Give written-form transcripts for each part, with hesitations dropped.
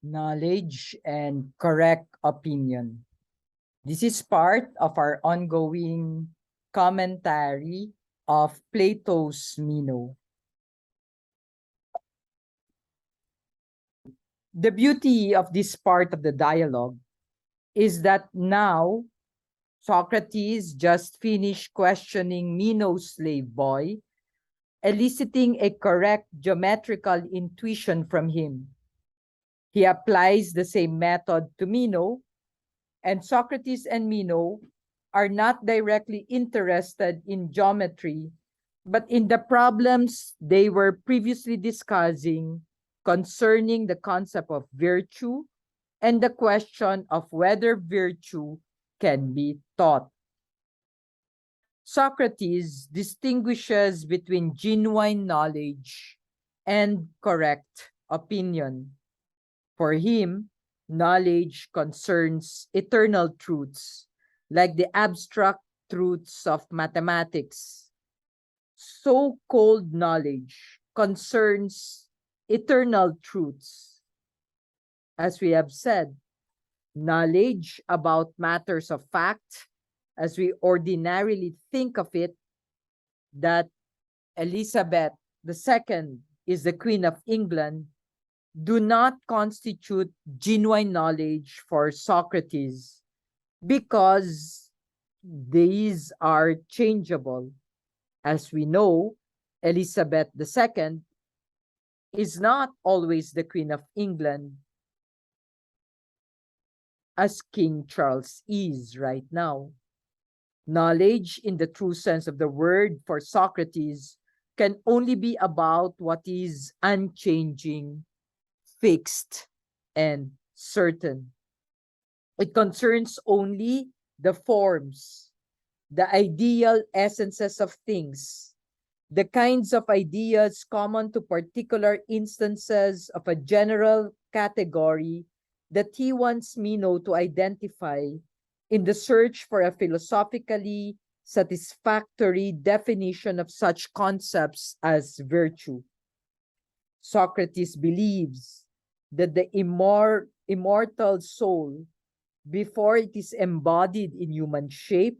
knowledge, and correct opinion. This is part of our ongoing commentary of Plato's Meno. The beauty of this part of the dialogue is that now Socrates just finished questioning Meno's slave boy, eliciting a correct geometrical intuition from him. He applies the same method to Meno, and Socrates and Meno are not directly interested in geometry, but in the problems they were previously discussing concerning the concept of virtue and the question of whether virtue can be taught. Socrates distinguishes between genuine knowledge and correct opinion. For him, knowledge concerns eternal truths, like the abstract truths of mathematics. So-called knowledge concerns eternal truths. As we have said, knowledge about matters of fact, as we ordinarily think of it, that Elizabeth II is the Queen of England, do not constitute genuine knowledge for Socrates because these are changeable. As we know, Elizabeth II is not always the Queen of England as King Charles is right now. Knowledge, in the true sense of the word for Socrates, can only be about what is unchanging, fixed, and certain. It concerns only the forms, the ideal essences of things, the kinds of ideas common to particular instances of a general category that he wants Meno to identify in the search for a philosophically satisfactory definition of such concepts as virtue. Socrates believes that the immortal soul, before it is embodied in human shape,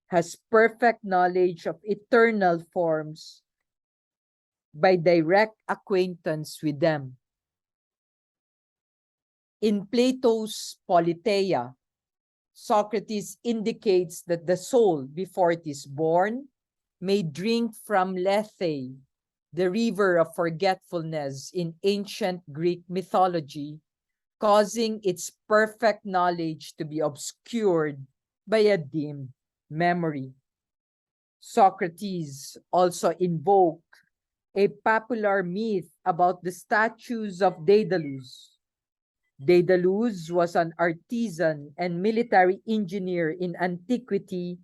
has perfect knowledge of eternal forms by direct acquaintance with them. In Plato's Politeia, Socrates indicates that the soul, before it is born, may drink from Lethe, the river of forgetfulness in ancient Greek mythology, causing its perfect knowledge to be obscured by a dim memory. Socrates also invoked a popular myth about the statues of Daedalus. Daedalus was an artisan and military engineer in antiquity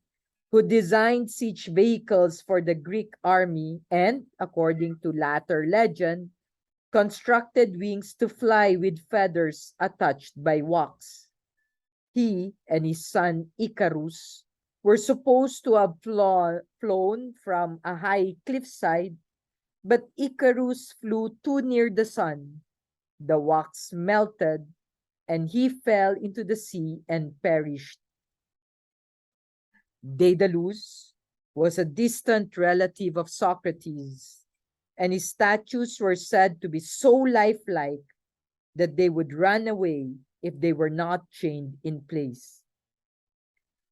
who designed siege vehicles for the Greek army and, according to later legend, constructed wings to fly with feathers attached by wax. He and his son Icarus were supposed to have flown from a high cliffside, but Icarus flew too near the sun. The wax melted, and he fell into the sea and perished. Daedalus was a distant relative of Socrates, and his statues were said to be so lifelike that they would run away if they were not chained in place.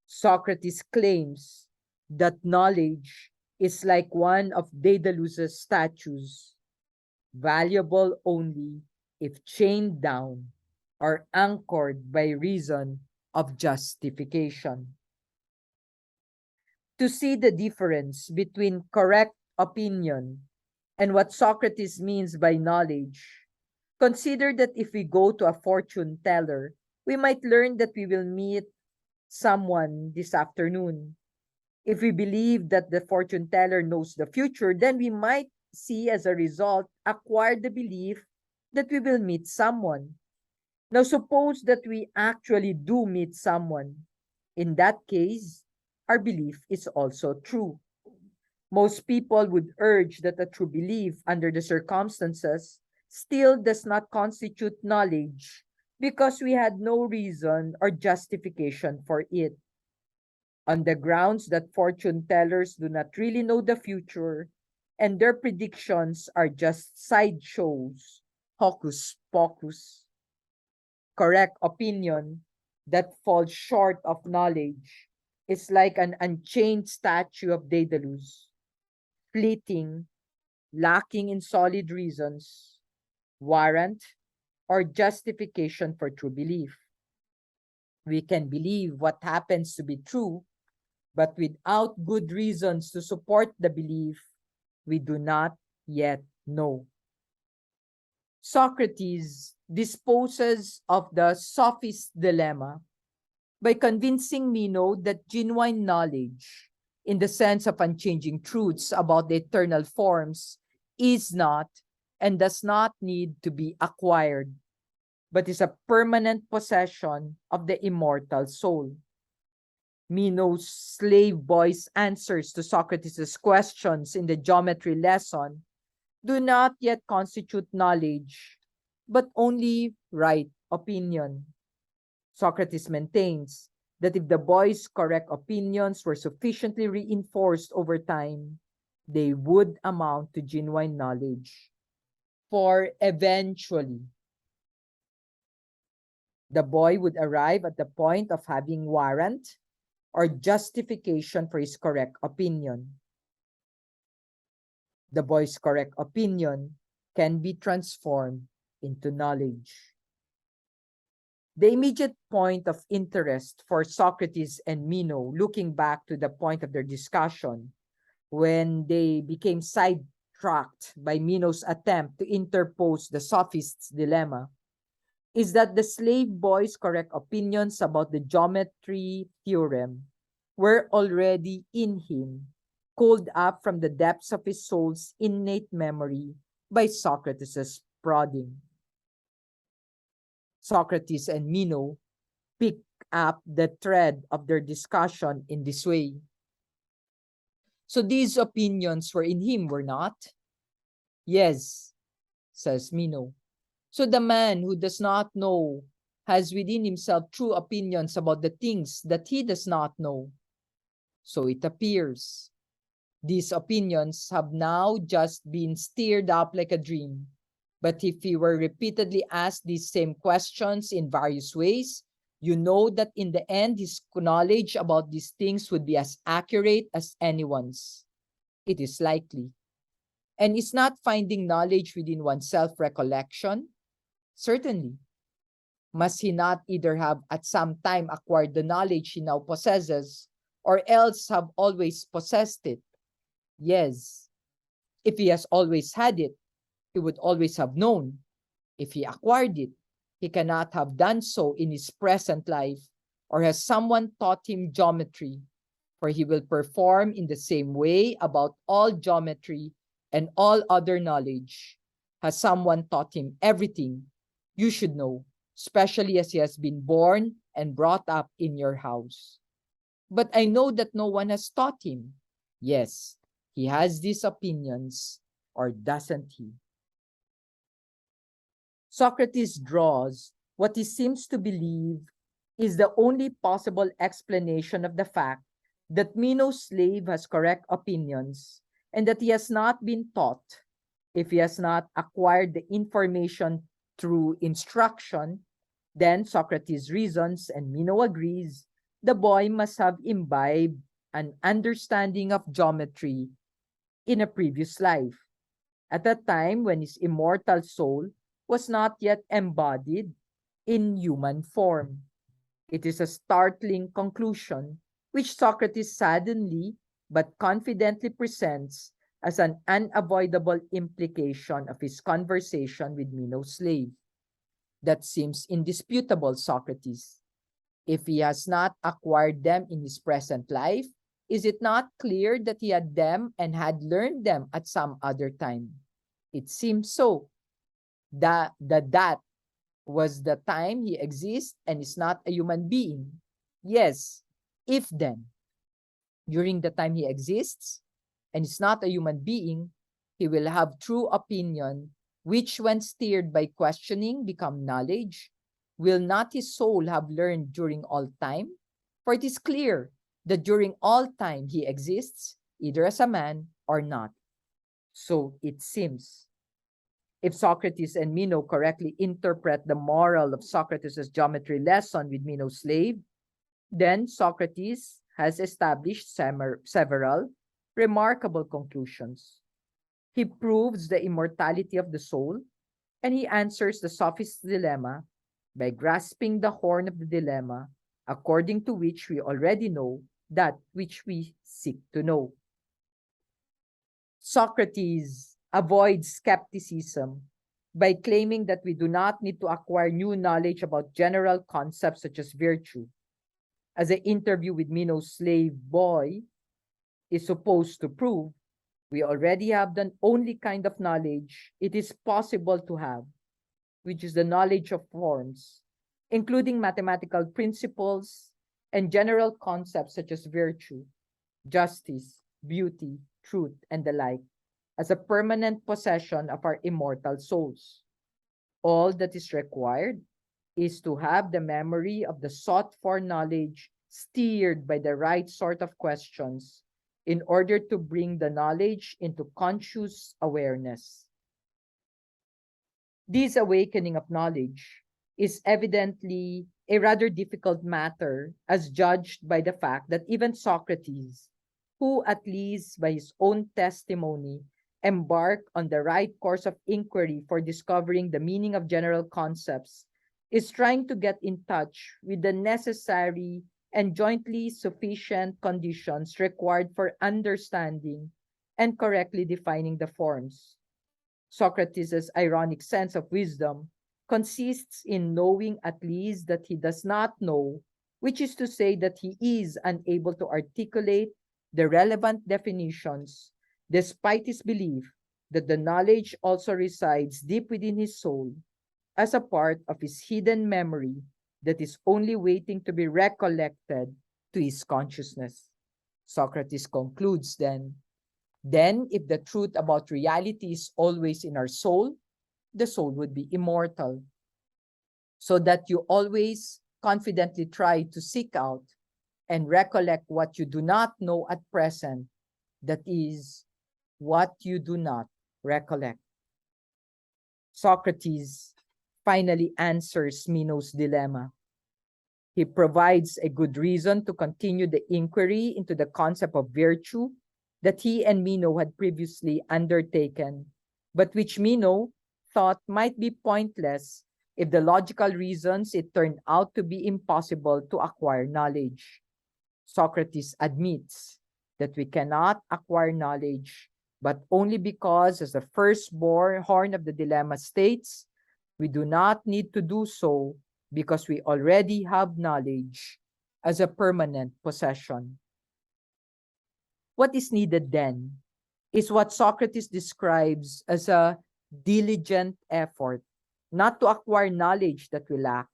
Socrates claims that knowledge is like one of Daedalus's statues, valuable only if chained down or anchored by reason of justification. To see the difference between correct opinion and what Socrates means by knowledge, consider that if we go to a fortune teller, we might learn that we will meet someone this afternoon. If we believe that the fortune teller knows the future, then we might see as a result acquire the belief that we will meet someone. Now suppose that we actually do meet someone. In that case, our belief is also true. Most people would urge that a true belief under the circumstances still does not constitute knowledge because we had no reason or justification for it. On the grounds that fortune tellers do not really know the future and their predictions are just sideshows, hocus pocus, correct opinion that falls short of knowledge is like an unchained statue of Daedalus, fleeting, lacking in solid reasons, warrant, or justification for true belief. We can believe what happens to be true, but without good reasons to support the belief, we do not yet know. Socrates disposes of the sophist's dilemma by convincing Meno that genuine knowledge, in the sense of unchanging truths about the eternal forms, is not and does not need to be acquired, but is a permanent possession of the immortal soul. Meno's slave boy's answers to Socrates' questions in the geometry lesson do not yet constitute knowledge, but only right opinion. Socrates maintains that if the boy's correct opinions were sufficiently reinforced over time, they would amount to genuine knowledge. For eventually, the boy would arrive at the point of having warrant or justification for his correct opinion. The boy's correct opinion can be transformed into knowledge. The immediate point of interest for Socrates and Meno, looking back to the point of their discussion, when they became sidetracked by Meno's attempt to interpose the sophist's dilemma, is that the slave boy's correct opinions about the geometry theorem were already in him, called up from the depths of his soul's innate memory by Socrates' prodding. Socrates and Meno pick up the thread of their discussion in this way. So these opinions were in him, were not? Yes, says Meno. So the man who does not know has within himself true opinions about the things that he does not know. So it appears. These opinions have now just been stirred up like a dream. But if he were repeatedly asked these same questions in various ways, you know that in the end his knowledge about these things would be as accurate as anyone's. It is likely. And is not finding knowledge within oneself recollection? Certainly. Must he not either have at some time acquired the knowledge he now possesses, or else have always possessed it? Yes. If he has always had it, he would always have known. If he acquired it, he cannot have done so in his present life, or has someone taught him geometry, for he will perform in the same way about all geometry and all other knowledge. Has someone taught him everything you should know, especially as he has been born and brought up in your house? But I know that no one has taught him. Yes, he has these opinions, or doesn't he? Socrates draws what he seems to believe is the only possible explanation of the fact that Meno's slave has correct opinions and that he has not been taught. If he has not acquired the information through instruction, then Socrates reasons and Meno agrees, the boy must have imbibed an understanding of geometry in a previous life, at a time when his immortal soul was not yet embodied in human form. It is a startling conclusion, which Socrates suddenly but confidently presents as an unavoidable implication of his conversation with Meno's slave. That seems indisputable, Socrates. If he has not acquired them in his present life, is it not clear that he had them and had learned them at some other time? It seems so. That was the time he exists and is not a human being. Yes, if then, during the time he exists and is not a human being, he will have true opinion which when steered by questioning become knowledge, will not his soul have learned during all time? For it is clear that during all time he exists, either as a man or not. So it seems, if Socrates and Meno correctly interpret the moral of Socrates' geometry lesson with Meno's slave, then Socrates has established several remarkable conclusions. He proves the immortality of the soul, and he answers the sophist's dilemma by grasping the horn of the dilemma, according to which we already know that which we seek to know. Socrates avoids skepticism by claiming that we do not need to acquire new knowledge about general concepts such as virtue. As an interview with Meno's slave boy is supposed to prove, we already have the only kind of knowledge it is possible to have, which is the knowledge of forms, including mathematical principles and general concepts such as virtue, justice, beauty, truth, and the like, as a permanent possession of our immortal souls. All that is required is to have the memory of the sought-for knowledge steered by the right sort of questions in order to bring the knowledge into conscious awareness. This awakening of knowledge is evidently a rather difficult matter as judged by the fact that even Socrates, who at least by his own testimony embarked on the right course of inquiry for discovering the meaning of general concepts, is trying to get in touch with the necessary and jointly sufficient conditions required for understanding and correctly defining the forms. Socrates' ironic sense of wisdom consists in knowing at least that he does not know, which is to say that he is unable to articulate the relevant definitions, despite his belief that the knowledge also resides deep within his soul as a part of his hidden memory that is only waiting to be recollected to his consciousness. Socrates concludes then if the truth about reality is always in our soul, the soul would be immortal. So that you always confidently try to seek out and recollect what you do not know at present, that is, what you do not recollect. Socrates finally answers Meno's dilemma. He provides a good reason to continue the inquiry into the concept of virtue that he and Meno had previously undertaken, but which Meno thought might be pointless if the logical reasons it turned out to be impossible to acquire knowledge. Socrates admits that we cannot acquire knowledge, but only because, as the first horn of the dilemma states, we do not need to do so because we already have knowledge as a permanent possession. What is needed then is what Socrates describes as a diligent effort, not to acquire knowledge that we lack,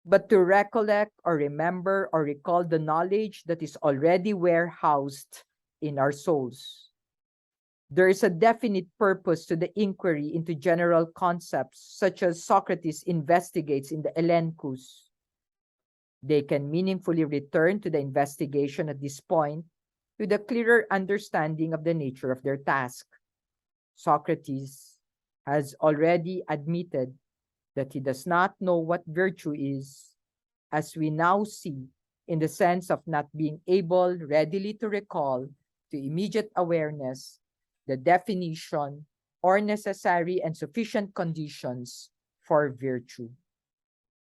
but to recollect or remember or recall the knowledge that is already warehoused in our souls. There is a definite purpose to the inquiry into general concepts, such as Socrates investigates in the Elenchus. They can meaningfully return to the investigation at this point with a clearer understanding of the nature of their task. Socrates has already admitted that he does not know what virtue is, as we now see, in the sense of not being able readily to recall to immediate awareness the definition or necessary and sufficient conditions for virtue.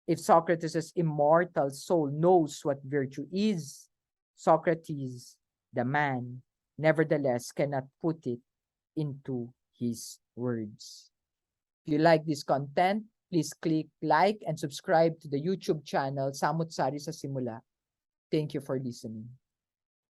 If Socrates' immortal soul knows what virtue is, Socrates, the man, nevertheless cannot put it into his words. If you like this content, please click like and subscribe to the YouTube channel Samo't sa Simula. Thank you for listening.